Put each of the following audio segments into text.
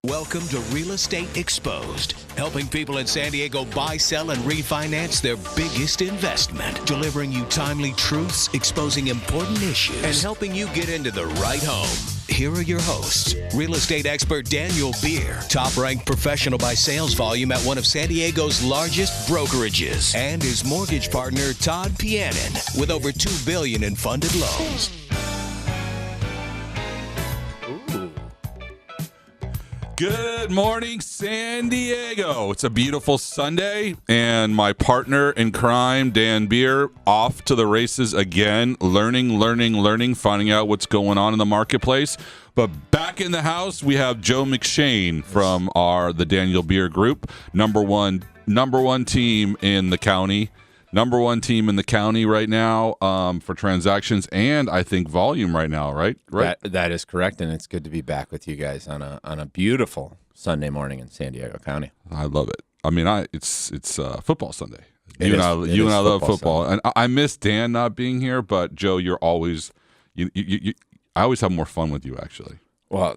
Welcome to Real Estate Exposed, helping people in San Diego buy, sell, and refinance their biggest investment, delivering you timely truths, exposing important issues, and helping you get into the right home. Here are your hosts, real estate expert Daniel Beer, top-ranked professional by sales volume at one of San Diego's largest brokerages, and his mortgage partner, Todd Pianin, with over $2 billion in funded loans. Good morning, San Diego. It's a beautiful Sunday, and my partner in crime, Dan Beer, off to the races again, learning, finding out what's going on in the marketplace. But back in the house, we have Joe McShane from the Daniel Beer Group, number one team in the county. Number one team in the county right now for transactions and I think volume right now, right? That is correct, and it's good to be back with you guys on a beautiful Sunday morning in San Diego County. I love it. I mean, it's football Sunday. You and I love football, Sunday. And I miss Dan not being here. But Joe, you're always I always have more fun with you, actually. Well,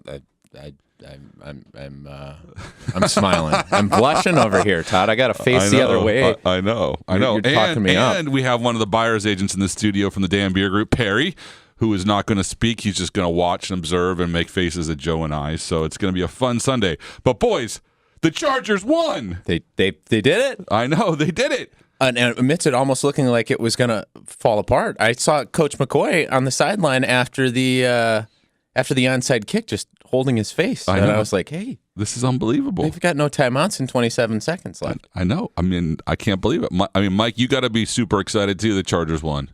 I'm smiling. I'm blushing over here, Todd. I got to face the other way. I know. You're talking me up. And we have one of the buyer's agents in the studio from the Dan Beer Group, Perry, who is not going to speak. He's just going to watch and observe and make faces at Joe and I. So it's going to be a fun Sunday. But boys, the Chargers won. They did it. I know they did it. And amidst it almost looking like it was going to fall apart, I saw Coach McCoy on the sideline after the onside kick, just holding his face. And I was like, hey, this is unbelievable. They've got no timeouts and 27 seconds left. I know. I mean, I can't believe it. Mike, you got to be super excited too. The Chargers won.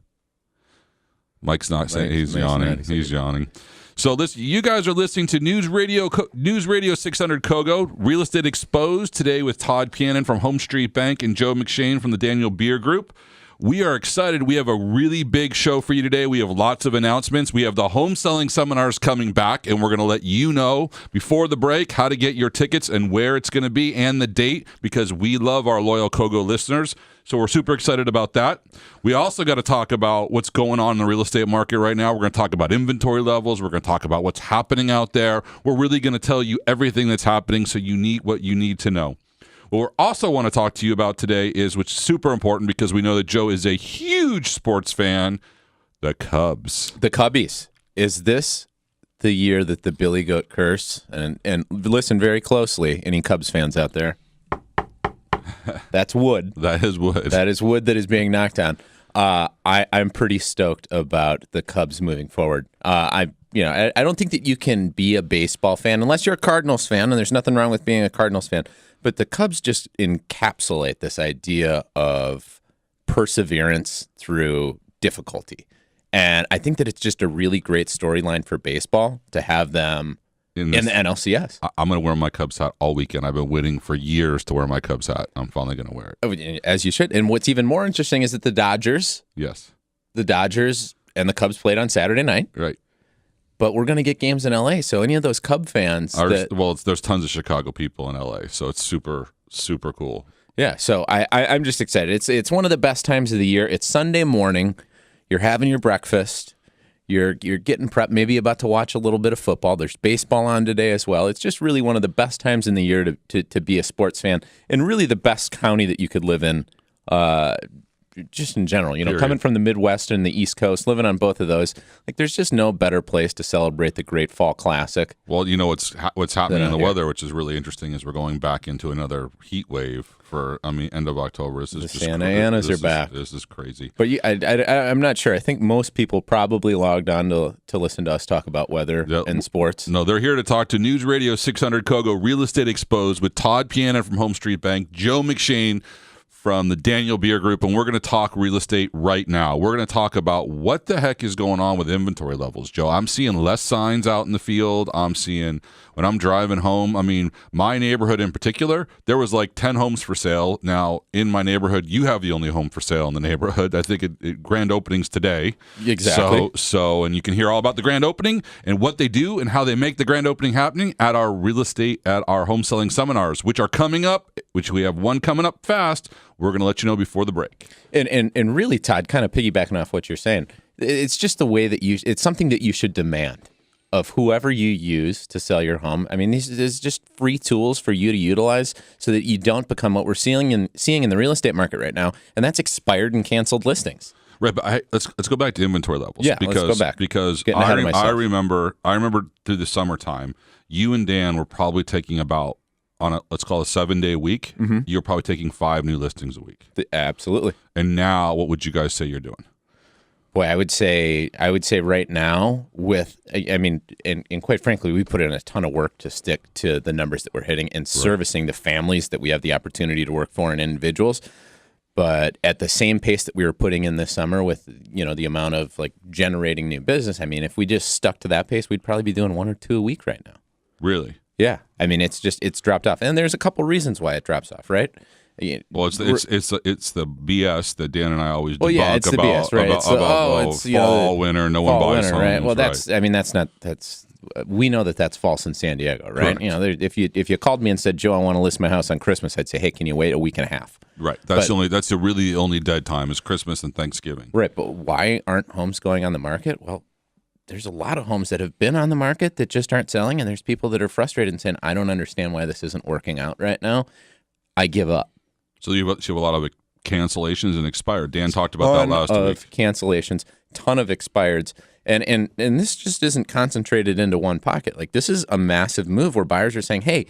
Mike's not saying he's yawning. He's yawning. So you guys are listening to News Radio 600 Kogo, Real Estate Exposed, today with Todd Pianin from Home Street Bank and Joe McShane from the Daniel Beer Group. We are excited. We have a really big show for you today. We have lots of announcements. We have the home selling seminars coming back, and we're going to let you know before the break how to get your tickets and where it's going to be and the date, because we love our loyal Kogo listeners. So we're super excited about that. We also got to talk about what's going on in the real estate market right now. We're going to talk about inventory levels. We're going to talk about what's happening out there. We're really going to tell you everything that's happening so you need what you need to know. What we also want to talk to you about today is, which is super important because we know that Joe is a huge sports fan, the Cubs. The Cubbies. Is this the year that the Billy Goat curse, and listen very closely, any Cubs fans out there, that's wood. That is wood. That is wood that is being knocked down. I'm pretty stoked about the Cubs moving forward. I don't think that you can be a baseball fan unless you're a Cardinals fan, and there's nothing wrong with being a Cardinals fan. But the Cubs just encapsulate this idea of perseverance through difficulty. And I think that it's just a really great storyline for baseball to have them in the NLCS. I'm going to wear my Cubs hat all weekend. I've been waiting for years to wear my Cubs hat. I'm finally going to wear it. As you should. And what's even more interesting is that the Dodgers and the Cubs played on Saturday night. Right. But we're going to get games in L.A., so any of those Cub fans... there's tons of Chicago people in L.A., so it's super, super cool. Yeah, so I'm just excited. It's one of the best times of the year. It's Sunday morning. You're having your breakfast. You're getting prepped, maybe about to watch a little bit of football. There's baseball on today as well. It's just really one of the best times in the year to be a sports fan, and really the best county that you could live in, just in general, coming from the Midwest and the East Coast, living on both of those, like there's just no better place to celebrate the Great Fall Classic. Well, what's happening in the weather, which is really interesting, is we're going back into another heat wave end of October. The Santa Anas are back. This is crazy. But I'm not sure. I think most people probably logged on to listen to us talk about weather and sports. No, they're here to talk to News Radio 600 Kogo, Real Estate Exposed with Todd Pianin from Home Street Bank, Joe McShane from the Daniel Beer Group, and we're going to talk real estate right now. We're going to talk about what the heck is going on with inventory levels, Joe. I'm seeing less signs out in the field. I'm seeing, when I'm driving home, my neighborhood in particular, there was like 10 homes for sale. Now, in my neighborhood, you have the only home for sale in the neighborhood. I think grand opening's today. Exactly. So, and you can hear all about the grand opening and what they do and how they make the grand opening happening at our home selling seminars, which are coming up, which we have one coming up fast. We're going to let you know before the break. And really, Todd, kind of piggybacking off what you're saying, it's just the way that it's something that you should demand. of whoever you use to sell your home. I mean, these is just free tools for you to utilize so that you don't become what we're seeing in the real estate market right now, and that's expired and canceled listings. Right, but let's go back to inventory levels. Yeah, because, let's go back. Because I remember through the summertime, you and Dan were probably taking about, on a, let's call it a 7-day week, you're probably taking 5 new listings a week. Absolutely. And now, what would you guys say you're doing? Boy, I would say right now and quite frankly, we put in a ton of work to stick to the numbers that we're hitting and servicing the families that we have the opportunity to work for and individuals. But at the same pace that we were putting in this summer with, the amount of like generating new business, I mean, if we just stuck to that pace, we'd probably be doing 1 or 2 a week right now. Really? Yeah. I mean, it's dropped off. And there's a couple reasons why it drops off, right? Well, it's the BS that Dan and I always debunk it's the about, BS, right? It's fall, winter, no one buys winter, homes. Right? Well, we know that's false in San Diego, right? Correct. If you called me and said, Joe, I want to list my house on Christmas, I'd say, hey, can you wait a week and a half? Right. That's the only dead time is Christmas and Thanksgiving. Right. But why aren't homes going on the market? Well, there's a lot of homes that have been on the market that just aren't selling, and there's people that are frustrated and saying, I don't understand why this isn't working out right now. I give up. So you have a lot of cancellations and expired. Dan talked about that last week. Cancellations, ton of expireds. And this just isn't concentrated into one pocket. Like, this is a massive move where buyers are saying, hey,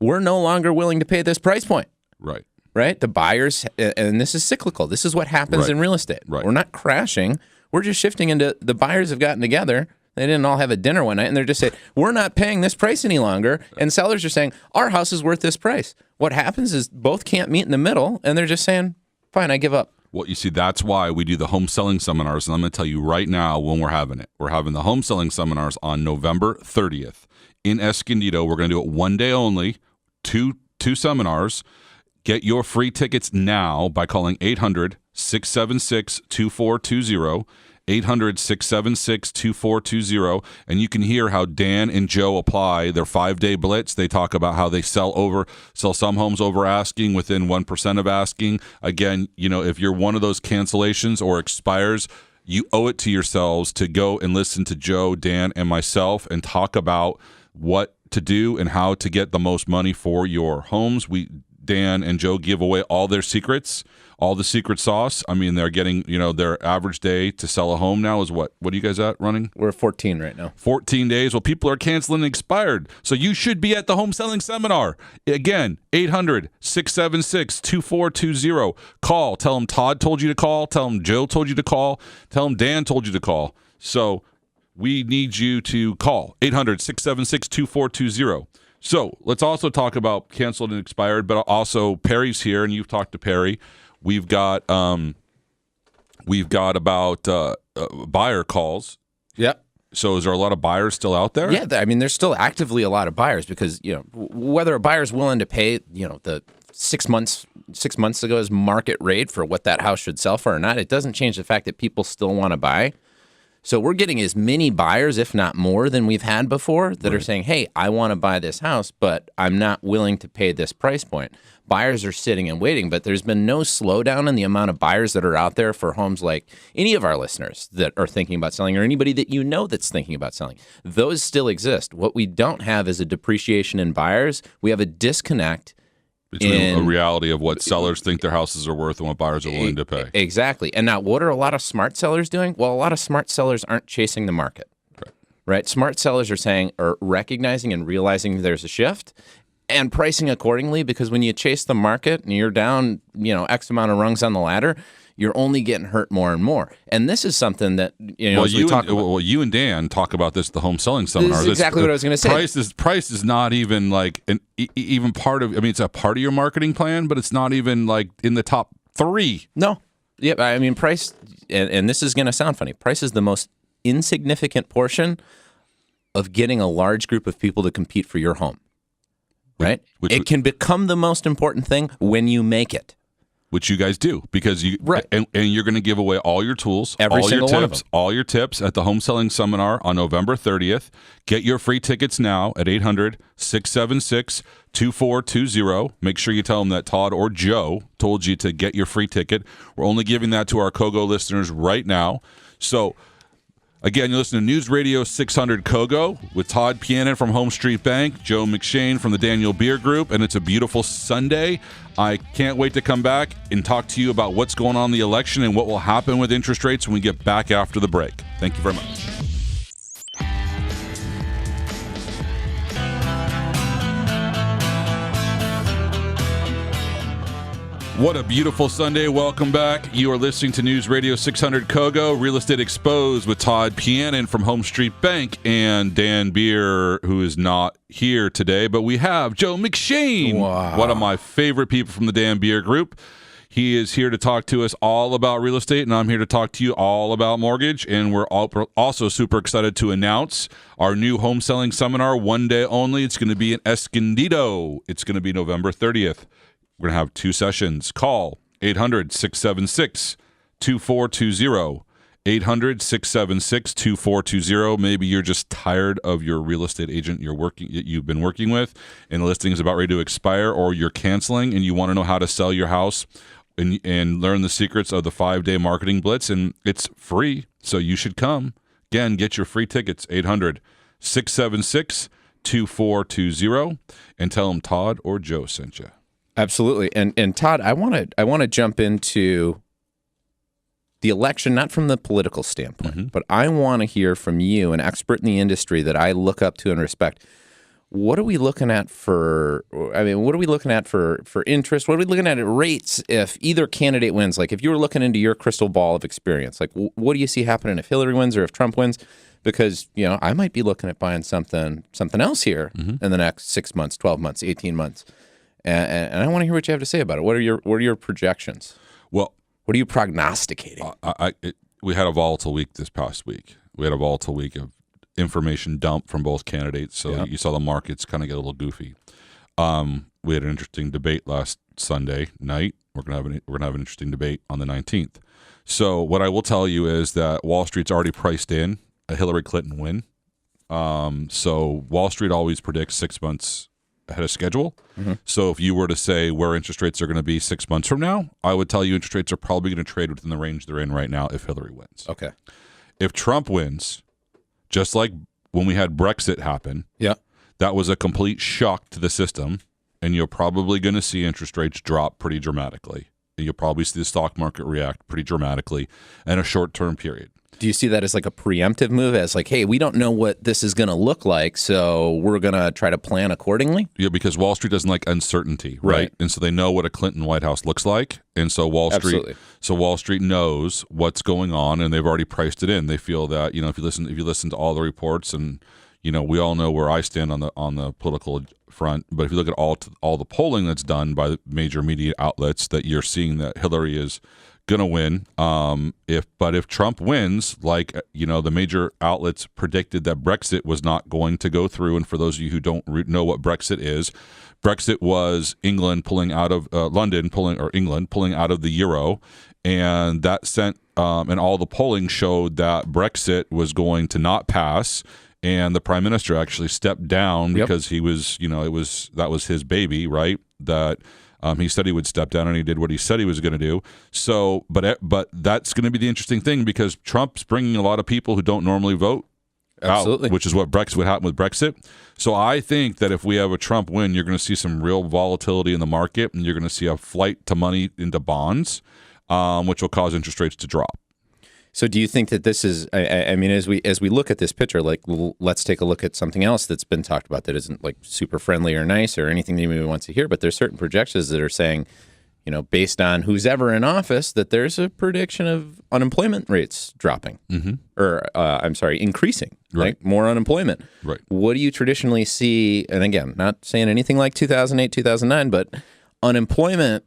we're no longer willing to pay this price point. Right. Right? The buyers, and this is cyclical. This is what happens in real estate. Right. We're not crashing. We're just shifting into the buyers have gotten together. They didn't all have a dinner one night, and they're just saying, we're not paying this price any longer. And sellers are saying, our house is worth this price. What happens is both can't meet in the middle, and they're just saying, fine, I give up. Well, you see, that's why we do the home selling seminars, and I'm going to tell you right now when we're having it. We're having the home selling seminars on November 30th in Escondido. We're going to do it one day only, two seminars. Get your free tickets now by calling 800-676-2420. 800-676-2420, and you can hear how Dan and Joe apply their 5-day blitz. They talk about how they sell some homes over asking within 1% of asking. Again, if you're one of those cancellations or expires, you owe it to yourselves to go and listen to Joe, Dan, and myself and talk about what to do and how to get the most money for your homes. Dan and Joe give away all their secrets, all the secret sauce. I mean, they're getting, their average day to sell a home now is what? What are you guys at running? We're 14 right now. 14 days. Well, people are canceling and expired. So you should be at the home selling seminar. Again, 800-676-2420. Call. Tell them Todd told you to call. Tell them Joe told you to call. Tell them Dan told you to call. So we need you to call. 800-676-2420. So let's also talk about canceled and expired, but also Perry's here, and you've talked to Perry. We've got about buyer calls. Yep. So is there a lot of buyers still out there? Yeah, I mean, there's still actively a lot of buyers because whether a buyer's willing to pay the 6 months ago's market rate for what that house should sell for or not, it doesn't change the fact that people still want to buy. So we're getting as many buyers, if not more, than we've had before that are saying, hey, I want to buy this house, but I'm not willing to pay this price point. Buyers are sitting and waiting, but there's been no slowdown in the amount of buyers that are out there for homes like any of our listeners that are thinking about selling or anybody that that's thinking about selling. Those still exist. What we don't have is a depreciation in buyers. We have a disconnect between a reality of what sellers think their houses are worth and what buyers are willing to pay. Exactly. And now what are a lot of smart sellers doing? Well, a lot of smart sellers aren't chasing the market. Right? Smart sellers are recognizing and realizing there's a shift and pricing accordingly, because when you chase the market and you're down, X amount of rungs on the ladder, you're only getting hurt more and more. And this is something that, you and Dan talk about this at the home selling seminar. This is exactly what I was going to say. Price is not even like even part of, it's a part of your marketing plan, but it's not even like in the top 3. No. Yeah, I mean, price, and this is going to sound funny, price is the most insignificant portion of getting a large group of people to compete for your home. Right? It can become the most important thing when you make it. Which you guys do, because and you're going to give away all your tools, all your tips at the home selling seminar on November 30th. Get your free tickets now at 800-676-2420. Make sure you tell them that Todd or Joe told you to get your free ticket. We're only giving that to our Kogo listeners right now. So Again, you listen to News Radio 600 Kogo with Todd Pianin from Home Street Bank, Joe McShane from the Daniel Beer Group, and it's a beautiful Sunday. I can't wait to come back and talk to you about what's going on in the election and what will happen with interest rates when we get back after the break. Thank you very much. What a beautiful Sunday. Welcome back. You are listening to News Radio 600 Kogo, Real Estate Exposed with Todd Pianin from Home Street Bank and Dan Beer, who is not here today. But we have Joe McShane, one of my favorite people from the Dan Beer Group. He is here to talk to us all about real estate, and I'm here to talk to you all about mortgage. And we're also super excited to announce our new home selling seminar, one day only. It's going to be in Escondido. It's going to be November 30th. We're going to have 2 sessions. Call 800-676-2420. 800-676-2420. Maybe you're just tired of your real estate agent you've been working with and the listing is about ready to expire, or you're canceling and you want to know how to sell your house and learn the secrets of the 5-day marketing blitz, and it's free, so you should come. Again, get your free tickets, 800-676-2420, and tell them Todd or Joe sent you. Absolutely. And Todd, I want to jump into the election, not from the political standpoint, but I want to hear from you, an expert in the industry that I look up to and respect. What are we looking at for interest? What are we looking at rates if either candidate wins? Like if you were looking into your crystal ball of experience, like what do you see happening if Hillary wins or if Trump wins? Because, I might be looking at buying something else here in the next 6 months, 12 months, 18 months. And I want to hear what you have to say about it. What are your projections? Well, what are you prognosticating? We had a volatile week this past week. We had a volatile week of information dump from both candidates, so you saw the markets kind of get a little goofy. We had an interesting debate last Sunday night. We're gonna have an interesting debate on the 19th. So what I will tell you is that Wall Street's already priced in a Hillary Clinton win. So Wall Street always predicts 6 months ahead of schedule. So if you were to say where interest rates are going to be 6 months from now, I would tell you interest rates are probably going to trade within the range they're in right now if Hillary wins. Okay. If Trump wins, just like when we had Brexit happen, that was a complete shock to the system, and you're probably going to see interest rates drop pretty dramatically. And you'll probably see the stock market react pretty dramatically in a short-term period. Do you see that as like a preemptive move, as like, hey, we don't know what this is going to look like, so we're going to try to plan accordingly? Yeah, because Wall Street doesn't like uncertainty, right? And so they know what a Clinton White House looks like, and so Wall Street knows what's going on, and they've already priced it in. They feel that if you listen to all the reports, and we all know where I stand on the political front, but if you look at all the polling that's done by the major media outlets, that you're seeing that Hillary is going to win. If Trump wins, like the major outlets predicted that Brexit was not going to go through. And for those of you who don't know what Brexit is, Brexit was England pulling out of England pulling out of the euro, and that sent and all the polling showed that Brexit was going to not pass. And the prime minister actually stepped down because he was, that was his baby, right? That. He said he would step down, and he did what he said he was going to do. So, but that's going to be the interesting thing, because Trump's bringing a lot of people who don't normally vote out, which is what would happen with Brexit. So I think that if we have a Trump win, you're going to see some real volatility in the market, and you're going to see a flight to money into bonds, which will cause interest rates to drop. So do you think that this is, I mean, as we look at this picture, like, let's take a look at something else that's been talked about that isn't like super friendly or nice or anything that anybody wants to hear, but there's certain projections that are saying, based on who's ever in office, that there's a prediction of unemployment rates dropping or, increasing, right? Like more unemployment. Right. What do you traditionally see? And again, not saying anything like 2008, 2009, but unemployment,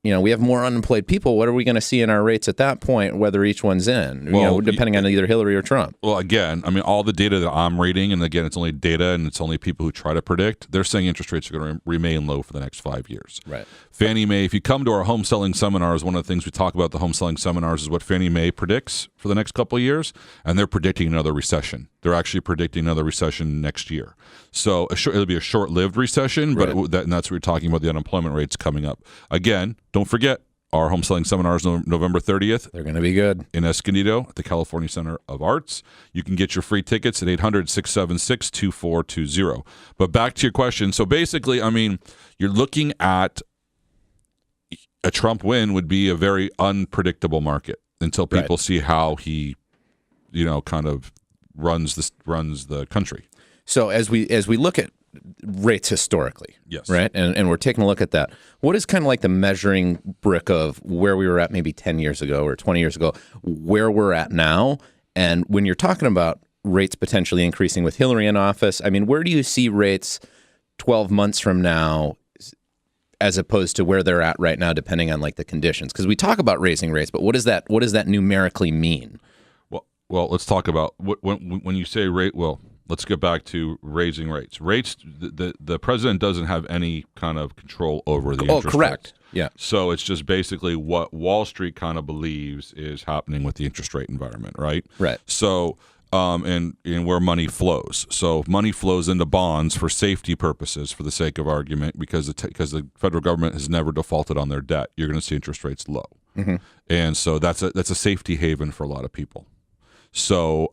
we have more unemployed people. What are we going to see in our rates at that point, whether each one's in, depending on either Hillary or Trump? Well, again, I mean, all the data that I'm reading, and again, it's only data and it's only people who try to predict, they're saying interest rates are going to remain low for the next 5 years. Right. Fannie Mae, if you come to our home selling seminars, one of the things we talk about the home selling seminars is what Fannie Mae predicts for the next couple of years, and they're predicting another recession. They're actually predicting another recession next year. So it'll be a short-lived recession, but and that's what we're talking about, the unemployment rates coming up. Again, don't forget, Our home selling seminars November 30th. They're going to be good. In Escondido at the California Center of Arts. You can get your free tickets at 800-676-2420. But back to your question. So basically, I mean, you're looking at a Trump win would be a very unpredictable market until people see how he, kind of runs the country. So as we look at rates historically, yes, right, and we're taking a look at that, what is kind of like the measuring brick of where we were at maybe 10 years ago or 20 years ago, where we're at now? And when you're talking about rates potentially increasing with Hillary in office, I mean, where do you see rates 12 months from now as opposed to where they're at right now, depending on like the conditions? Because we talk about raising rates, but what does that numerically mean? Well, let's talk about when you say rate. Well, let's get back to raising rates. Rates, the president doesn't have any kind of control over the interest correct. rates. Yeah. So it's just basically what Wall Street kind of believes is happening with the interest rate environment, right? Right. So, and where money flows. So money flows into bonds for safety purposes, for the sake of argument, because the federal government has never defaulted on their debt. You're going to see interest rates low, and so that's a safety haven for a lot of people. So,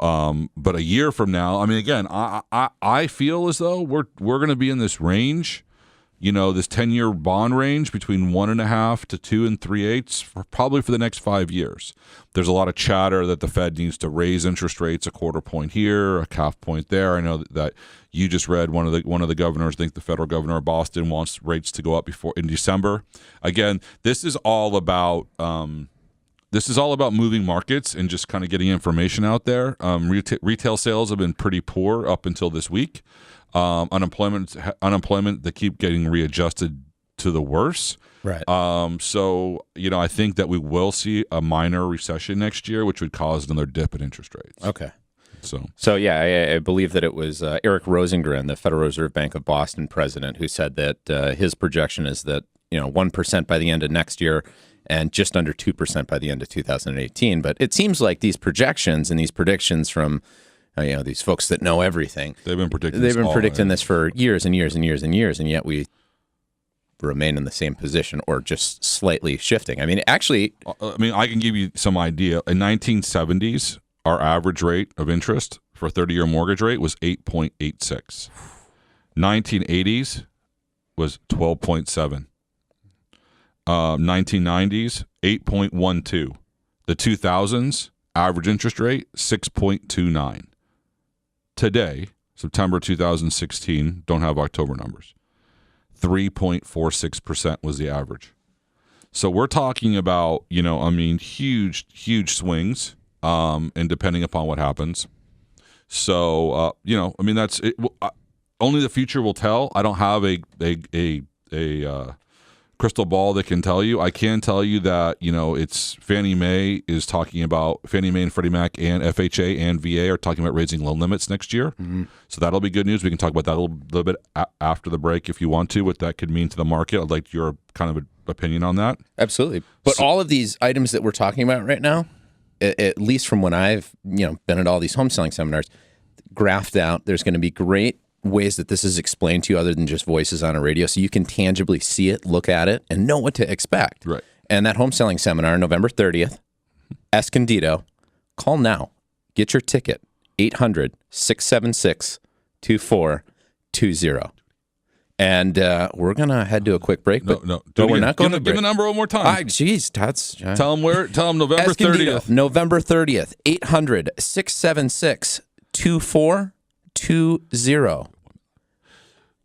but a year from now, I mean, again, I feel as though we're going to be in this range, this 10-year bond range between 1.5 to 2 3/8, probably for the next 5 years. There's a lot of chatter that the Fed needs to raise interest rates a quarter point here, a half point there. I know that you just read one of the governors, I think the federal governor of Boston, wants rates to go up in December. Again, this is all about moving markets and just kind of getting information out there. Retail sales have been pretty poor up until this week. Unemployment, they keep getting readjusted to the worse. Right. So, I think that we will see a minor recession next year, which would cause another dip in interest rates. Okay. So yeah, I believe that it was Eric Rosengren, the Federal Reserve Bank of Boston president, who said that his projection is that 1% by the end of next year and just under 2% by the end of 2018. But it seems like these projections and these predictions from these folks that know everything, they've been predicting this for years and years and years and years, and yet we remain in the same position or just slightly shifting. I mean, actually, I can give you some idea. In 1970s, our average rate of interest for a 30-year mortgage rate was 8.86. 1980s was 12.7. 1990s, 8.12. The 2000s, average interest rate, 6.29. Today, September 2016, don't have October numbers, 3.46% was the average. So we're talking about, huge, huge swings, and depending upon what happens. So, that's it. Only the future will tell. I don't have a crystal ball that can tell you. I can tell you that, it's Fannie Mae and Freddie Mac and FHA and VA are talking about raising loan limits next year. Mm-hmm. So that'll be good news. We can talk about that a little bit after the break if you want to, what that could mean to the market. I'd like your kind of opinion on that. Absolutely. But all of these items that we're talking about right now, at least from when I've been at all these home selling seminars, graphed out, there's going to be great ways that this is explained to you other than just voices on a radio, so you can tangibly see it, look at it, and know what to expect. Right. And that home selling seminar, November 30th, Escondido, call now. Get your ticket, 800-676-2420. And we're going to head to a quick break. But no. We're not going to give the number one more time. Jeez, Tell them November Escondido, 30th. November 30th, 800-676-2420.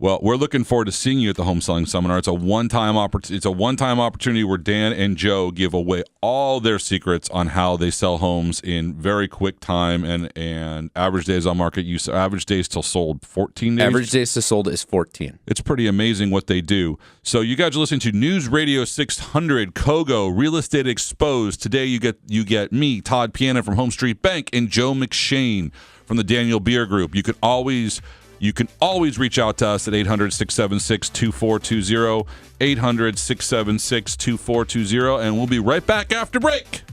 Well, we're looking forward to seeing you at the home selling seminar. It's a one-time opportunity where Dan and Joe give away all their secrets on how they sell homes in very quick time and average days on market. Average days till sold 14 days. Average days to sold is 14. It's pretty amazing what they do. So you guys are listening to News Radio 600 Kogo Real Estate Exposed. Today you get me, Todd Piana from Home Street Bank, and Joe McShane from the Daniel Beer Group. You can always reach out to us at 800-676-2420, 800-676-2420, and we'll be right back after break.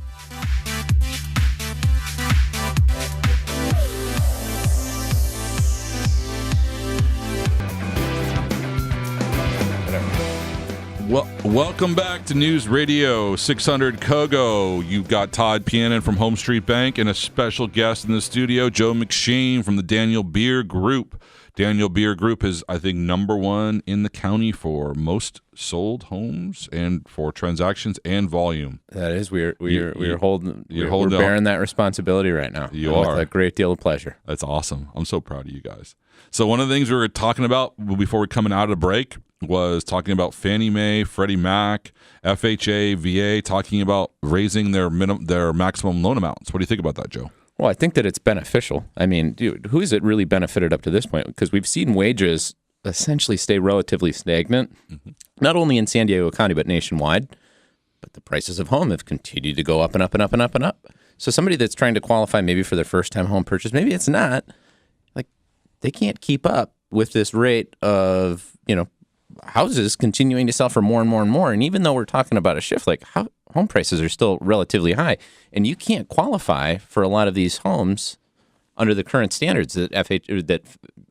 Well, welcome back to News Radio 600 Kogo. You've got Todd Pianin from Home Street Bank and a special guest in the studio, Joe McShane from the Daniel Beer Group. Daniel Beer Group is, I think, #1 in the county for most sold homes and for transactions and volume. That is, we're bearing that responsibility right now. You are with a great deal of pleasure. That's awesome. I'm so proud of you guys. So one of the things we were talking about before we coming out of the break was talking about Fannie Mae, Freddie Mac, FHA, VA, talking about raising their maximum loan amounts. What do you think about that, Joe? Well, I think that it's beneficial. I mean, dude, who has it really benefited up to this point? Because we've seen wages essentially stay relatively stagnant, not only in San Diego County, but nationwide. But the prices of home have continued to go up and up and up and up and up. So somebody that's trying to qualify maybe for their first-time home purchase, maybe it's not, like they can't keep up with this rate of, houses continuing to sell for more and more and more. And even though we're talking about a shift, like home prices are still relatively high, and you can't qualify for a lot of these homes under the current standards that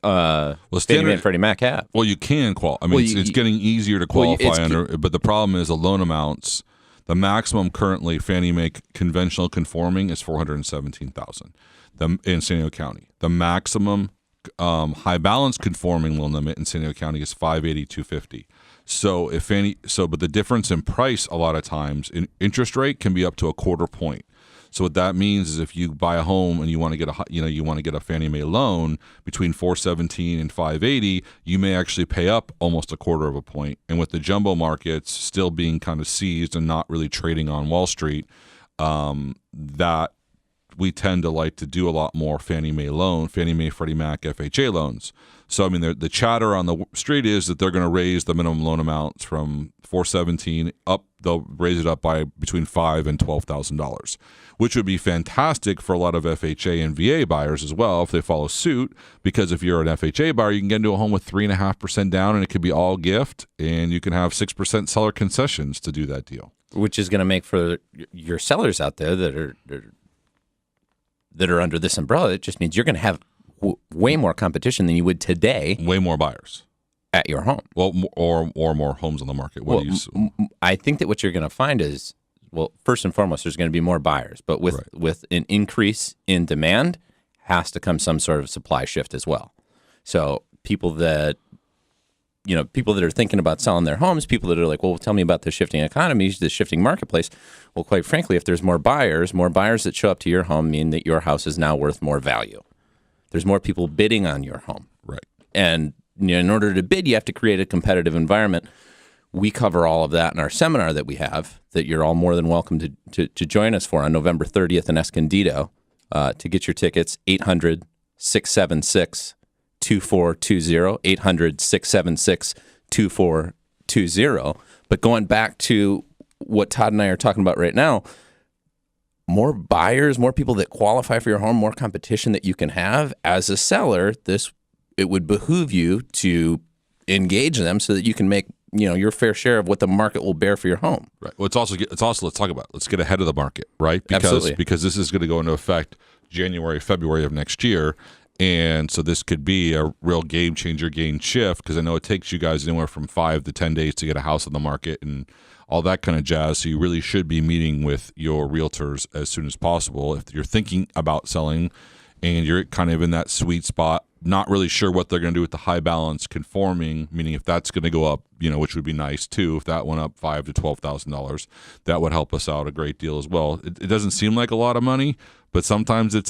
Fannie Mae and Freddie Mac have. Well, you can qualify. I mean, it's getting easier to qualify under, but the problem is the loan amounts. The maximum currently Fannie Mae conventional conforming is $417,000 in San Diego County. The maximum high balance conforming loan limit in San Diego County is $580,250. So but the difference in price a lot of times in interest rate can be up to a quarter point. So what that means is if you buy a home and you want to get a Fannie Mae loan between $417 and $580, you may actually pay up almost a quarter of a point. And with the jumbo markets still being kind of seized and not really trading on Wall Street, that we tend to like to do a lot more Fannie Mae, Freddie Mac, FHA loans. So, I mean, the chatter on the street is that they're going to raise the minimum loan amounts from $417 up. They'll raise it up by between $5,000 and $12,000, which would be fantastic for a lot of FHA and VA buyers as well if they follow suit. Because if you're an FHA buyer, you can get into a home with 3.5% down, and it could be all gift, and you can have 6% seller concessions to do that deal, which is going to make for your sellers out there that are under this umbrella. It just means you're going to have way more competition than you would today. Way more buyers at your home. Well, or more homes on the market. I think that what you're going to find is, well, first and foremost, there's going to be more buyers, but with an increase in demand has to come some sort of supply shift as well. So people that are thinking about selling their homes, people that are like, well, tell me about the shifting economy, the shifting marketplace. Well, quite frankly, if there's more buyers that show up to your home mean that your house is now worth more value. There's more people bidding on your home. Right. And in order to bid, you have to create a competitive environment. We cover all of that in our seminar that we have that you're all more than welcome to join us for on November 30th in Escondido. To get your tickets, 800-676-2420, 800-676-2420. But going back to what Todd and I are talking about right now, more buyers, more people that qualify for your home, more competition that you can have as a seller. It would behoove you to engage them so that you can make your fair share of what the market will bear for your home. Right. Well, it's also let's get ahead of the market, right? Absolutely. Because this is going to go into effect January, February of next year. And so this could be a real game changer, game shift, because I know it takes you guys anywhere from 5 to 10 days to get a house on the market and all that kind of jazz. So you really should be meeting with your realtors as soon as possible. If you're thinking about selling and you're kind of in that sweet spot, not really sure what they're going to do with the high balance conforming, meaning if that's going to go up, which would be nice too. If that went up $5,000 to $12,000, that would help us out a great deal as well. It doesn't seem like a lot of money, but sometimes it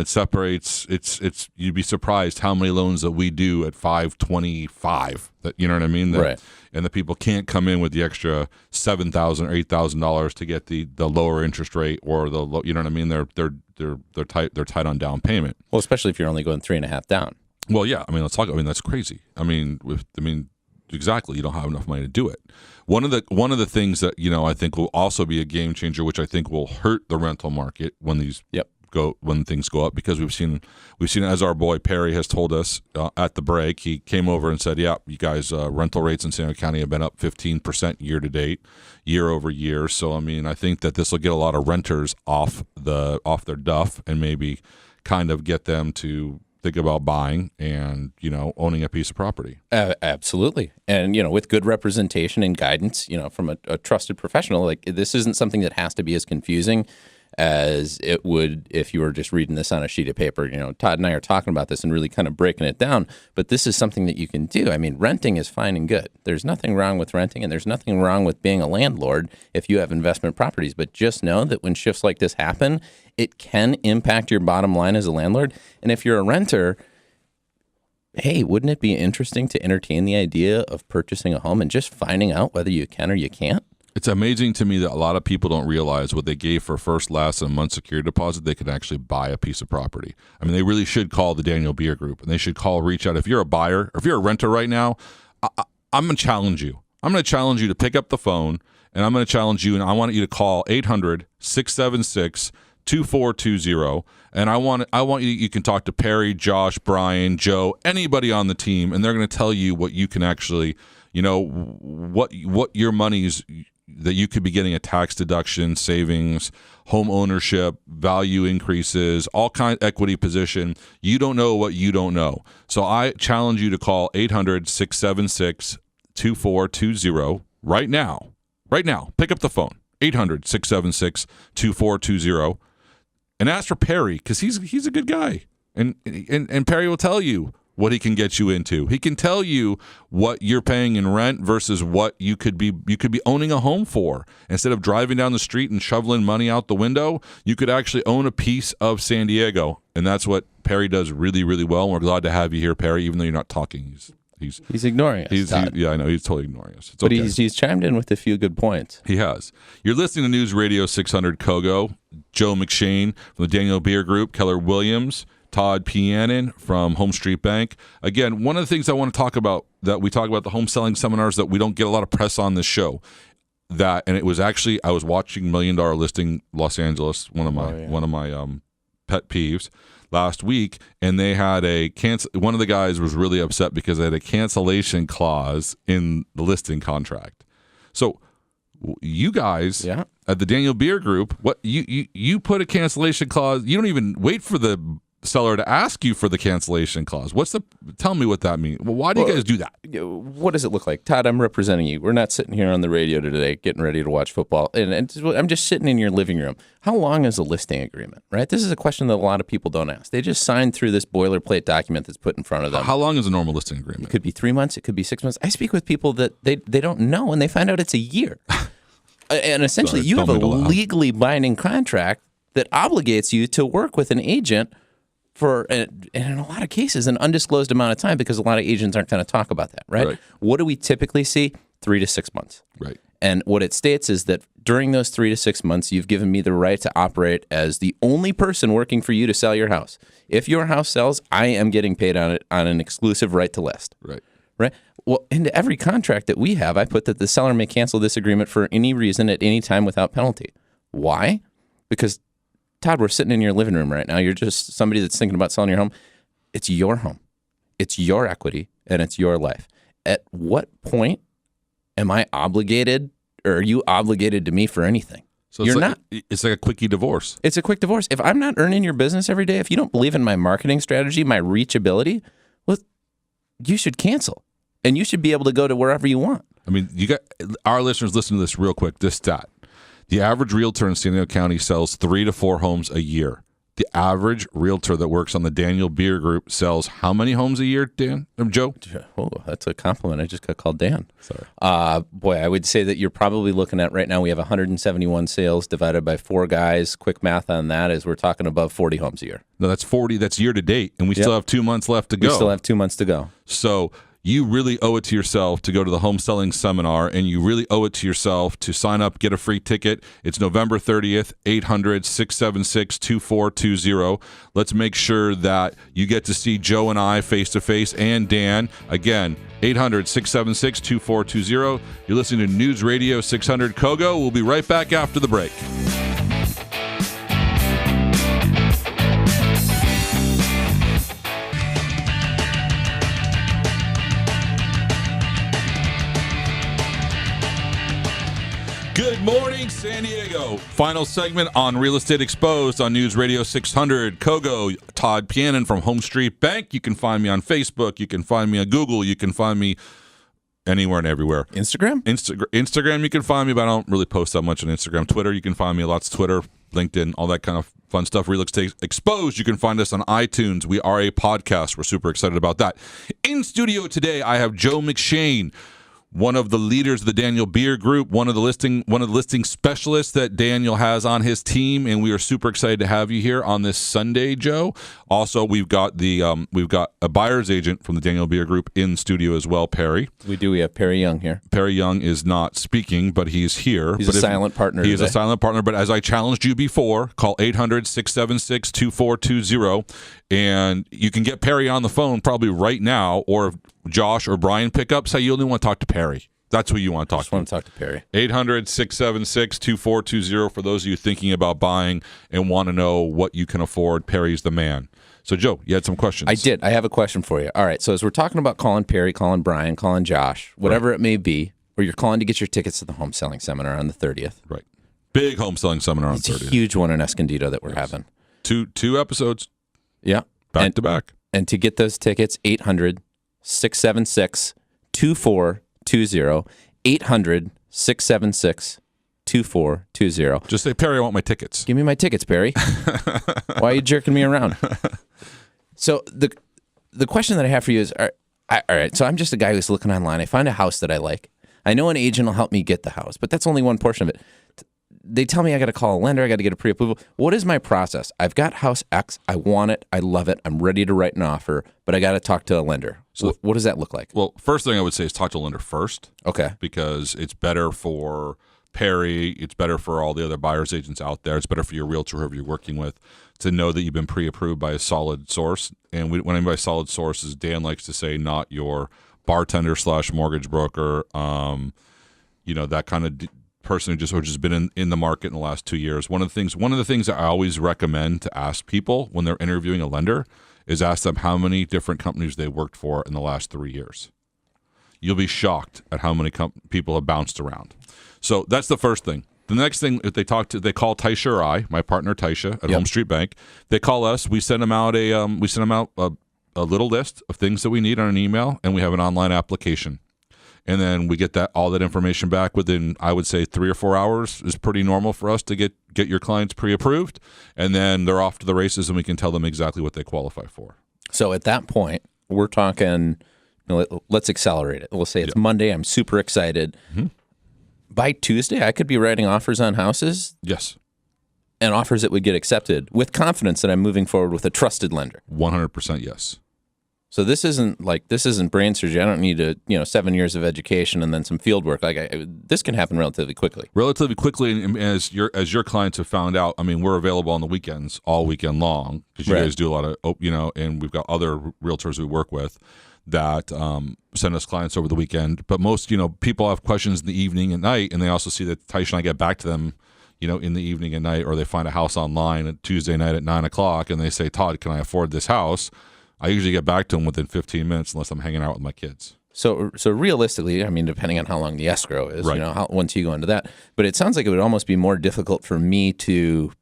separates. It's you'd be surprised how many loans that we do at $525. That what I mean? Right. And the people can't come in with the extra $7,000 or $8,000 to get the lower interest rate or the low. You know what I mean? They're tight on down payment. Well, especially if you're only going 3.5 down. Well, yeah. I mean, let's talk. I mean, that's crazy. Exactly. You don't have enough money to do it. One of the things that I think will also be a game changer, which I think will hurt the rental market when things go up, because we've seen as our boy Perry has told us at the break. He came over and said, "Yeah, you guys, rental rates in San Diego County have been up 15% year over year." So I mean, I think that this will get a lot of renters off their duff and maybe kind of get them to think about buying and, owning a piece of property. Absolutely. And, with good representation and guidance, from a trusted professional, like this isn't something that has to be as confusing as it would if you were just reading this on a sheet of paper. Todd and I are talking about this and really kind of breaking it down, but this is something that you can do. I mean, renting is fine and good. There's nothing wrong with renting, and there's nothing wrong with being a landlord if you have investment properties. But just know that when shifts like this happen, it can impact your bottom line as a landlord. And if you're a renter, hey, wouldn't it be interesting to entertain the idea of purchasing a home and just finding out whether you can or you can't? It's amazing to me that a lot of people don't realize what they gave for first, last, and month security deposit, they can actually buy a piece of property. I mean, they really should call the Daniel Beer Group, and they should reach out. If you're a buyer, or if you're a renter right now, I'm going to challenge you. I'm going to challenge you to pick up the phone, and I'm going to challenge you, and I want you to call 800-676-2420, and I want you can talk to Perry, Josh, Brian, Joe, anybody on the team, and they're going to tell you what you can actually, what your money's that you could be getting a tax deduction, savings, home ownership, value increases, all kinds of equity position. You don't know what you don't know. So I challenge you to call 800-676-2420 right now. Right now. Pick up the phone. 800-676-2420 and ask for Perry, because he's a good guy. And Perry will tell you what he can get you into. He can tell you what you're paying in rent versus what you could be owning a home for. Instead of driving down the street and shoveling money out the window, you could actually own a piece of San Diego. And that's what Perry does really, really well. And we're glad to have you here, Perry, even though you're not talking. He's ignoring us. Yeah, I know. He's totally ignoring us. But okay. He's chimed in with a few good points. He has. You're listening to News Radio 600 Kogo, Joe McShane from the Daniel Beer Group, Keller Williams, Todd Pianin from Home Street Bank. Again, one of the things I want to talk about, that we talk about the home selling seminars that we don't get a lot of press on this show. And it was actually, I was watching $1 Million Listing Los Angeles, one of my pet peeves last week, and they had one of the guys was really upset because they had a cancellation clause in the listing contract. So you guys at the Daniel Beer Group, what you put a cancellation clause, you don't even wait for the seller to ask you for the cancellation clause. Tell me what that means. Well, why do you guys do that? What does it look like? Todd, I'm representing you. We're not sitting here on the radio today getting ready to watch football. And I'm just sitting in your living room. How long is a listing agreement, right? This is a question that a lot of people don't ask. They just sign through this boilerplate document that's put in front of them. How long is a normal listing agreement? It could be 3 months. It could be 6 months. I speak with people that they don't know, and they find out it's a year. And essentially, you have a legally binding contract that obligates you to work with an agent for, and in a lot of cases, an undisclosed amount of time, because a lot of agents aren't going to talk about that, right? What do we typically see? 3 to 6 months. Right. And what it states is that during those 3 to 6 months, you've given me the right to operate as the only person working for you to sell your house. If your house sells, I am getting paid on it on an exclusive right to list. Right. Right. Well, into every contract that we have, I put that the seller may cancel this agreement for any reason at any time without penalty. Why? Because, Todd, we're sitting in your living room right now. You're just somebody that's thinking about selling your home. It's your home. It's your equity, and it's your life. At what point am I obligated, or are you obligated to me for anything? So you're not. It's like a quickie divorce. It's a quick divorce. If I'm not earning your business every day, if you don't believe in my marketing strategy, my reachability, well, you should cancel, and you should be able to go to wherever you want. I mean, you got our listeners. Listen to this real quick. This stat: the average realtor in San Diego County sells 3 to 4 homes a year. The average realtor that works on the Daniel Beer Group sells how many homes a year, Dan? Joe? Oh, that's a compliment. I just got called Dan. Sorry. Boy, I would say that you're probably looking at right now, we have 171 sales divided by 4 guys. Quick math on that is we're talking above 40 homes a year. No, that's 40. That's year to date, and we still have 2 months left to go. We still have 2 months to go. So you really owe it to yourself to go to the home selling seminar, and you really owe it to yourself to sign up, get a free ticket. It's November 30th, 800-676-2420. Let's make sure that you get to see Joe and I face-to-face, and Dan. Again, 800-676-2420. You're listening to News Radio 600 Kogo. We'll be right back after the break. Good morning, San Diego. Final segment on Real Estate Exposed on News Radio 600. Kogo, Todd Pianon from Home Street Bank. You can find me on Facebook. You can find me on Google. You can find me anywhere and everywhere. Instagram? Instagram, you can find me, but I don't really post that much on Instagram. Twitter, you can find me lots of Twitter, LinkedIn, all that kind of fun stuff. Real Estate Exposed, you can find us on iTunes. We are a podcast. We're super excited about that. In studio today, I have Joe McShane, one of the leaders of the Daniel Beer Group, one of the listing specialists that Daniel has on his team, and we are super excited to have you here on this Sunday, Joe. Also, we've got a buyer's agent from the Daniel Beer Group in studio as well, Perry. We do. We have Perry Young here. Perry Young is not speaking, but he's here. He's a silent partner. He is a silent partner, but as I challenged you before, call 800-676-2420, and you can get Perry on the phone probably right now, or if Josh or Brian pick up, say you only want to talk to Perry. That's who you want to talk to. I just want to talk to Perry. 800-676-2420 for those of you thinking about buying and want to know what you can afford. Perry's the man. So, Joe, you had some questions. I did. I have a question for you. All right. So, as we're talking about calling Perry, calling Brian, calling Josh, whatever it may be, or you're calling to get your tickets to the home selling seminar on the 30th. Right. Big home selling seminar on the 30th. It's a huge one in Escondido that we're having. Two episodes. Yeah. Back to back. And to get those tickets, 800-676-2420. 800-676-2420. Just say, Perry, I want my tickets. Give me my tickets, Perry. Why are you jerking me around? So the question that I have for you is, all right, so I'm just a guy who's looking online. I find a house that I like. I know an agent will help me get the house, but that's only one portion of it. They tell me I got to call a lender. I got to get a pre-approval. What is my process? I've got house X. I want it. I love it. I'm ready to write an offer, but I got to talk to a lender. So what does that look like? Well, first thing I would say is talk to a lender first. Okay. Because it's better for Perry. It's better for all the other buyer's agents out there. It's better for your realtor, whoever you're working with, to know that you've been pre-approved by a solid source. And when I mean by solid sources, Dan likes to say not your bartender / mortgage broker, that kind of person who's just been in the market in the last 2 years. One of the things that I always recommend to ask people when they're interviewing a lender is ask them how many different companies they worked for in the last 3 years. You'll be shocked at how many people have bounced around. So that's the first thing. The next thing, if they call Taisha or I, my partner Taisha at Home Street Bank, they call us. We send them out a little list of things that we need on an email, and we have an online application. And then we get all that information back within, I would say, 3 or 4 hours is pretty normal for us to get your clients pre-approved. And then they're off to the races, and we can tell them exactly what they qualify for. So at that point, we're talking, let's accelerate it. We'll say it's Monday. I'm super excited. Mm-hmm. By Tuesday, I could be writing offers on houses. Yes. And offers that would get accepted with confidence that I'm moving forward with a trusted lender. 100% yes. So this isn't brain surgery. I don't need 7 years of education and then some field work. This can happen relatively quickly. Relatively quickly, and as your clients have found out, I mean, we're available on the weekends all weekend long because you guys do a lot of, and we've got other realtors we work with that send us clients over the weekend. But most, people have questions in the evening and night, and they also see that Taisha and I get back to them, in the evening and night, or they find a house online at Tuesday night at 9:00, and they say, Todd, can I afford this house? I usually get back to them within 15 minutes unless I'm hanging out with my kids. So realistically, I mean, depending on how long the escrow is, once you go into that. But it sounds like it would almost be more difficult for me to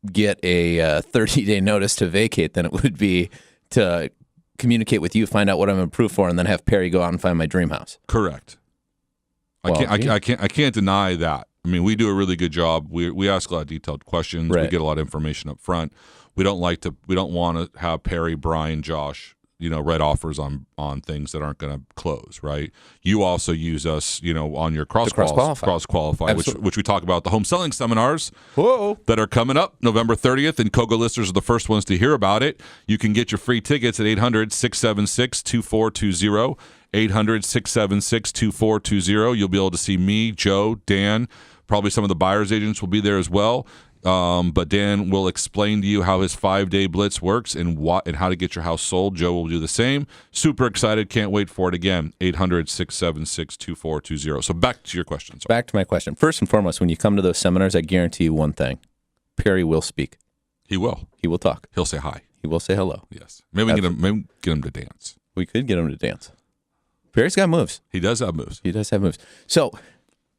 get a 30-day notice to vacate than it would be to communicate with you, find out what I'm approved for, and then have Perry go out and find my dream house. Correct. I can't deny that. I mean, we do a really good job. We ask a lot of detailed questions. Right. We get a lot of information up front. We don't want to have Perry, Brian, Josh, write offers on things that aren't going to close, right? You also use us, on your cross qualify, which we talk about the home selling seminars that are coming up November 30th, and Kogo listeners are the first ones to hear about it. You can get your free tickets at 800-676-2420, 800-676-2420. You'll be able to see me, Joe, Dan, probably some of the buyer's agents will be there as well. But Dan will explain to you how his 5-day blitz works and how to get your house sold. Joe will do the same. Super excited. Can't wait for it again. 800-676-2420. So back to your question. Sorry. Back to my question. First and foremost, when you come to those seminars, I guarantee you one thing. Perry will speak. He will. He will talk. He'll say hi. He will say hello. Yes. Maybe get him to dance. We could get him to dance. Perry's got moves. He does have moves. So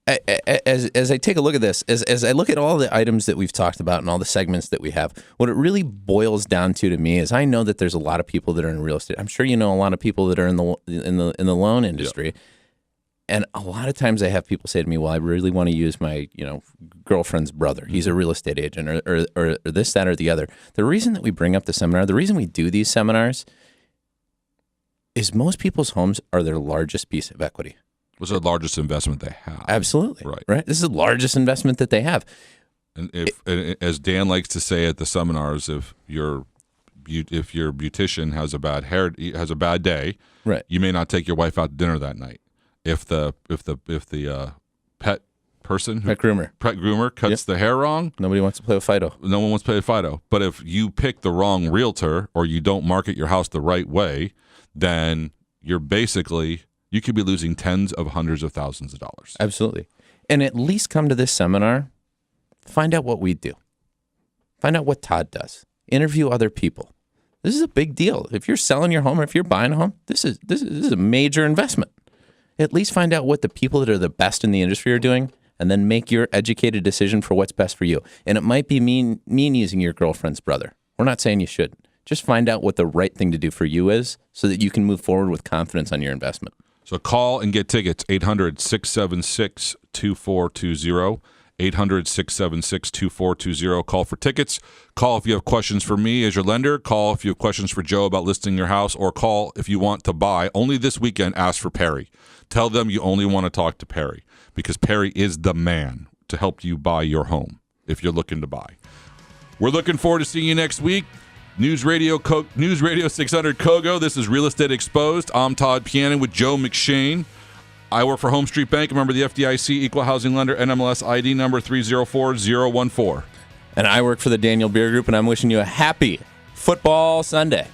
as I take a look at this, as I look at all the items that we've talked about and all the segments that we have, what it really boils down to me is I know that there's a lot of people that are in real estate. I'm sure you know a lot of people that are in the loan industry. Yeah. And a lot of times I have people say to me, well, I really want to use my, girlfriend's brother. He's a real estate agent or this, that, or the other. The reason that we bring up the seminar, the reason we do these seminars is most people's homes are their largest piece of equity. What's the largest investment they have? Absolutely. Right. This is the largest investment that they have. And as Dan likes to say at the seminars, if your beautician has a bad day, right, you may not take your wife out to dinner that night. If the pet groomer cuts the hair wrong, nobody wants to play with Fido. No one wants to play with Fido. But if you pick the wrong realtor or you don't market your house the right way, then you could be losing tens of hundreds of thousands of dollars. Absolutely. And at least come to this seminar, find out what we do. Find out what Todd does. Interview other people. This is a big deal. If you're selling your home or if you're buying a home, this is a major investment. At least find out what the people that are the best in the industry are doing, and then make your educated decision for what's best for you. And it might be mean using your girlfriend's brother. We're not saying you shouldn't. Just find out what the right thing to do for you is so that you can move forward with confidence on your investment. So call and get tickets, 800-676-2420. 800-676-2420. Call for tickets. Call if you have questions for me as your lender. Call if you have questions for Joe about listing your house, or call if you want to buy. Only this weekend, ask for Perry. Tell them you only want to talk to Perry, because Perry is the man to help you buy your home if you're looking to buy. We're looking forward to seeing you next week. News Radio 600 Kogo. This is Real Estate Exposed. I'm Todd Pianin with Joe McShane. I work for Home Street Bank, a member of the FDIC, equal housing lender, NMLS ID number 304014. And I work for the Daniel Beer Group, and I'm wishing you a happy football Sunday.